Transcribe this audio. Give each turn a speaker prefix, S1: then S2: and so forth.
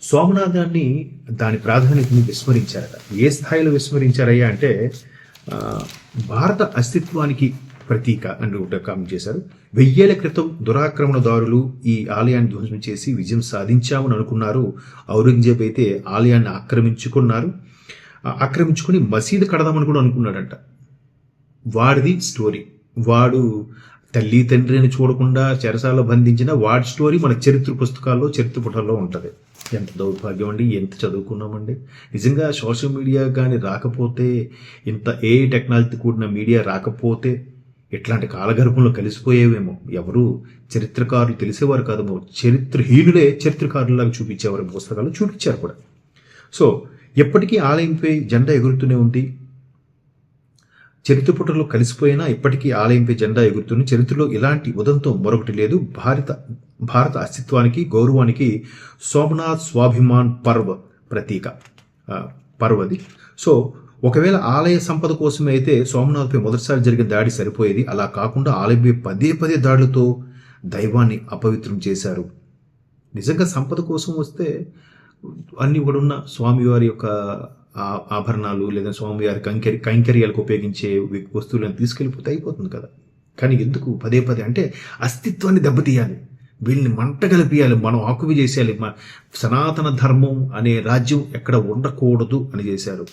S1: సోమనాథాన్ని దాని ప్రాధాన్యతని విస్మరించారట. ఏ స్థాయిలో విస్మరించారయ్యా అంటే భారత అస్తిత్వానికి ప్రతీక అని ఒకటి కామెంట్ చేశారు. 1000 ఏళ్ల క్రితం దురాక్రమణదారులు ఈ ఆలయాన్ని ధ్వంసం చేసి విజయం సాధించామని అనుకున్నారు. ఔరంగజేబ్ అయితే ఆలయాన్ని ఆక్రమించుకుని మసీదు కడదామని కూడా అనుకున్నాడంట. వాడిది స్టోరీ. వాడు తల్లి తండ్రిని చూడకుండా చెరసాలలో బంధించిన వాడి స్టోరీ మన చరిత్ర పుస్తకాల్లో, చరిత్ర పుటల్లో ఉంటుంది. ఎంత దౌర్భాగ్యం అండి, ఎంత చదువుకున్నామండి. నిజంగా సోషల్ మీడియా కానీ రాకపోతే, ఇంత ఏఐ టెక్నాలజీ కూడిన మీడియా రాకపోతే ఇట్లాంటి కాలగర్భంలో కలిసిపోయేవేమో. ఎవరు చరిత్రకారులు తెలిసేవారు కాదేమో. చరిత్రహీనులే చరిత్రకారులాగా చూపించేవారు, పుస్తకాలు చూపించారు కూడా. సో ఎప్పటికీ ఆలయంపై జెండా ఎగురుతూనే ఉంది. చరిత్ర పుటల్లో కలిసిపోయినా ఇప్పటికీ ఆలయంపై జెండా ఎగురుతుంది. చరిత్రలో ఇలాంటి ఉదంతం మరొకటి లేదు. భారత అస్తిత్వానికి, గౌరవానికి సోమనాథ్ స్వాభిమాన్ ప్రతీక పర్వది. సో ఒకవేళ ఆలయ సంపద కోసమే అయితే సోమనాథ్పై మొదటిసారి జరిగిన దాడి సరిపోయేది. అలా కాకుండా ఆలయంపై పదే దాడులతో దైవాన్ని అపవిత్రం చేశారు. నిజంగా సంపద కోసం వస్తే అన్ని కూడా ఉన్న స్వామివారి యొక్క ఆభరణాలు లేదా స్వామివారి కైంకర్యాలకు ఉపయోగించే వస్తువులను తీసుకెళ్ళిపోతే అయిపోతుంది కదా. కానీ ఎందుకు పదే అంటే అస్తిత్వాన్ని దెబ్బతీయాలి, వీళ్ళని మంట కలిపియాలి, మనం ఆకువి చేసేయాలి, సనాతన ధర్మం అనే రాజ్యం ఎక్కడ ఉండకూడదు అని చేశారు.